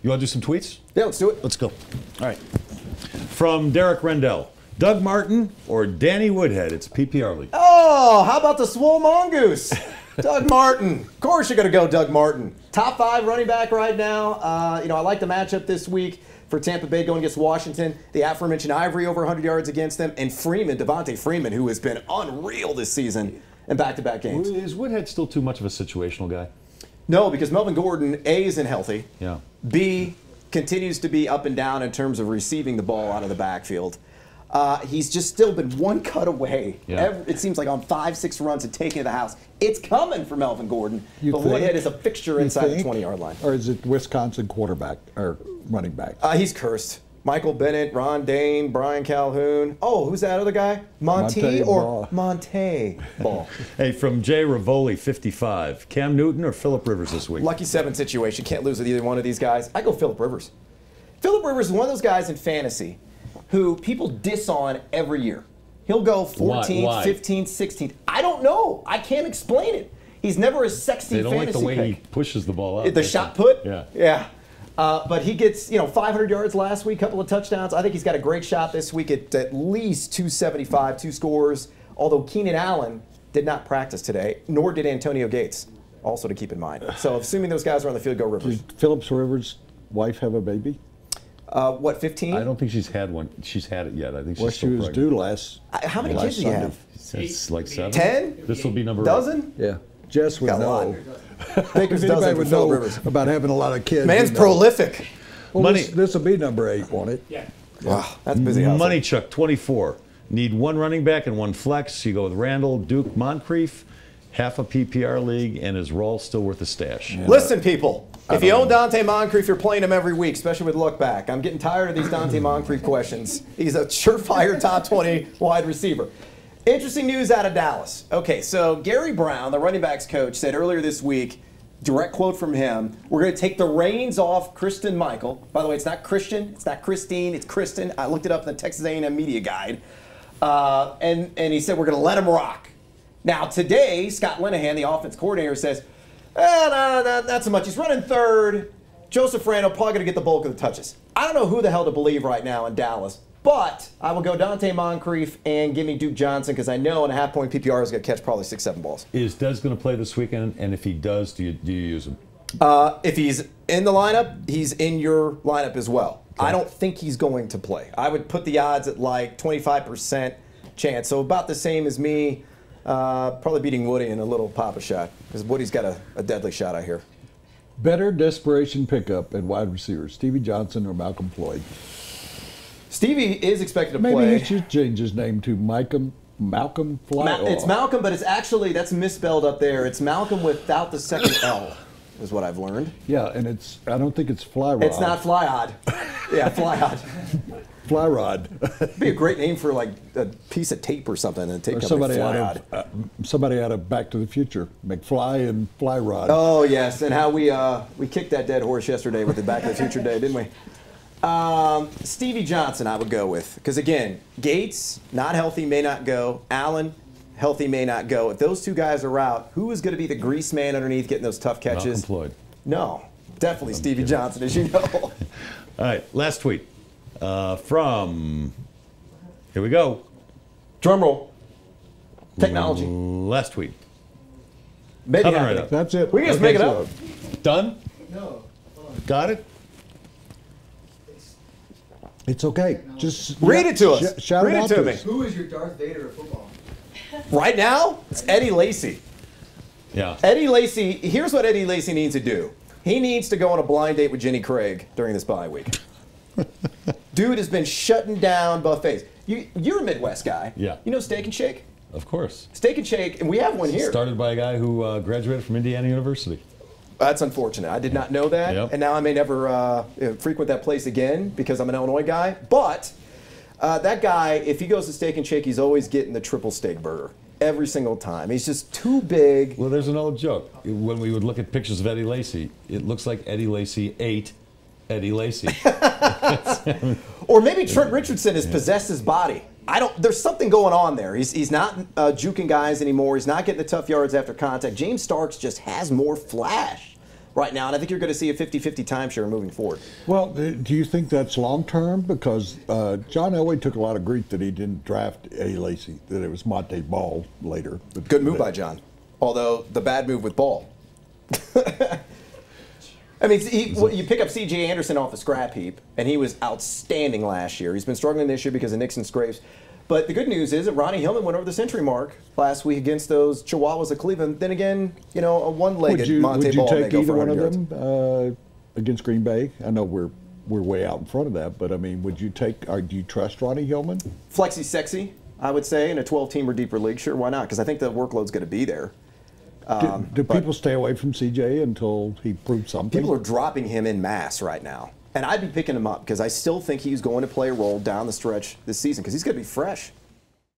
You want to do some tweets? Yeah, let's do it. Let's go. All right. From Derek Rendell. Doug Martin or Danny Woodhead? It's PPR League. Oh, how about the swole mongoose? Doug Martin. Of course you're going to go Doug Martin. Top 5 running back right now. I like the matchup this week for Tampa Bay going against Washington. The aforementioned Ivory over 100 yards against them. And Freeman, Devontae Freeman, who has been unreal this season in back-to-back games. Is Woodhead still too much of a situational guy? No, because Melvin Gordon, A, isn't healthy. Yeah. B, continues to be up and down in terms of receiving the ball out of the backfield. He's just still been one cut away. Yeah. It seems like on 5-6 runs and taking to the house. It's coming for Melvin Gordon. But Woodhead is a fixture inside the 20-yard line. Or is it Wisconsin quarterback or running back? He's cursed. Michael Bennett, Ron Dane, Brian Calhoun. Oh, who's that other guy? Monte or Monte Ball. Hey, from Jay Rivoli, 55. Cam Newton or Phillip Rivers this week? Lucky 7 situation. Can't lose with either one of these guys. I go Phillip Rivers. Phillip Rivers is one of those guys in fantasy who people diss on every year. He'll go 14th, 15th, 16th. I don't know. I can't explain it. He's never a sexy fantasy pick. They don't like the way he pushes the ball out. The shot put? Yeah. Yeah. But he gets, 500 yards last week, couple of touchdowns. I think he's got a great shot this week at least 275, 2 scores. Although Keenan Allen did not practice today, nor did Antonio Gates, also to keep in mind. So assuming those guys are on the field, go Rivers. Did Phillips Rivers' wife have a baby? 15? I don't think she's had one. She's had it yet. I think she's she was pregnant. due last. How many kids do you have? It's like 7. 10? This will be number 8. Dozen? Yeah. Jess would Got a lot. know. Baker's If dozen anybody for would Phillip know Rivers. about having a lot of kids. Man's prolific. Well, Money. this will be number 8, won't it? Yeah. Wow, that's busy hustle. Money Chuck, 24. Need 1 running back and 1 flex. You go with Randall, Duke, Moncrief, half a PPR league, and is Rawls still worth a stash? Yeah. Listen, people. If you own Dante Moncrief, you're playing him every week, especially with look back. I'm getting tired of these Dante Moncrief questions. He's a surefire top 20 wide receiver. Interesting news out of Dallas. Okay, so Gary Brown, the running backs coach, said earlier this week, direct quote from him, we're going to take the reins off Kristen Michael. By the way, it's not Christian, it's not Christine, it's Kristen. I looked it up in the Texas A&M Media Guide. And he said we're going to let him rock. Now, today, Scott Linehan, the offense coordinator, says, not so much. He's running third. Joseph Randall probably going to get the bulk of the touches. I don't know who the hell to believe right now in Dallas, but I will go Dante Moncrief and give me Duke Johnson because I know in a half-point PPR is going to catch probably 6-7 balls. Is Dez going to play this weekend? And if he does, do you use him? If he's in the lineup, he's in your lineup as well. Okay. I don't think he's going to play. I would put the odds at like 25% chance, so about the same as me. Probably beating Woody in a little pop-a shot because Woody's got a deadly shot, I hear. Better desperation pickup at wide receiver, Stevie Johnson or Malcolm Floyd? Stevie is expected to play. Maybe he should change his name to Malcolm Fly. It's Malcolm, but it's actually, that's misspelled up there. It's Malcolm without the second L, is what I've learned. Yeah, and I don't think it's Fly Rod. It's not Flyod. Yeah, Flyod. Fly Rod. It'd be a great name for like a piece of tape or something and take somebody out of Back to the Future, McFly and Fly Rod. Oh yes, and how we kicked that dead horse yesterday with the Back to the Future day, didn't we? Stevie Johnson, I would go with because again, Gates not healthy, may not go. Allen healthy, may not go. If those 2 guys are out, who is going to be the grease man underneath getting those tough catches? Malcolm Floyd. No, definitely Stevie Johnson, as you know. All right, last tweet. From, here we go. Drum roll. Technology. Last tweet. Maybe Coming right up. That's it. We can just make it up. Done? No. Got it? It's okay. Just read it to us. Shout read it it out to to me. us. Who is your Darth Vader of football? Right now, it's Eddie Lacy. Yeah. Eddie Lacy, here's what Eddie Lacy needs to do. He needs to go on a blind date with Jenny Craig during this bye week. Dude has been shutting down buffets. You're a Midwest guy. Yeah. You know Steak and Shake? Of course. Steak and Shake, and we have one here. Started by a guy who graduated from Indiana University. That's unfortunate. I did not know that, Yep. and now I may never frequent that place again because I'm an Illinois guy. But that guy, if he goes to Steak and Shake, he's always getting the triple steak burger every single time. He's just too big. Well, there's an old joke. When we would look at pictures of Eddie Lacy, it looks like Eddie Lacy ate Eddie Lacy. Or maybe Trent Richardson has possessed his body. There's something going on there. He's not juking guys anymore. He's not getting the tough yards after contact. James Starks just has more flash right now, and I think you're going to see a 50-50 timeshare moving forward. Well, do you think that's long-term? Because John Elway took a lot of grief that he didn't draft Eddie Lacy, that it was Monte Ball later. But Good move by John, although the bad move with Ball. I mean, you pick up C.J. Anderson off the scrap heap, and he was outstanding last year. He's been struggling this year because of Nixon scrapes. But the good news is that Ronnie Hillman went over the century mark last week against those Chihuahuas of Cleveland. Then again, a one-legged Monte Ball may go for 100 yards. Would you take either one of them against Green Bay? I know we're way out in front of that, but I mean, would you take? Or do you trust Ronnie Hillman? Flexi sexy, I would say, in a 12-team or deeper league. Sure, why not? Because I think the workload's going to be there. Do people stay away from CJ until he proves something? People are dropping him in mass right now. And I'd be picking him up because I still think he's going to play a role down the stretch this season because he's going to be fresh.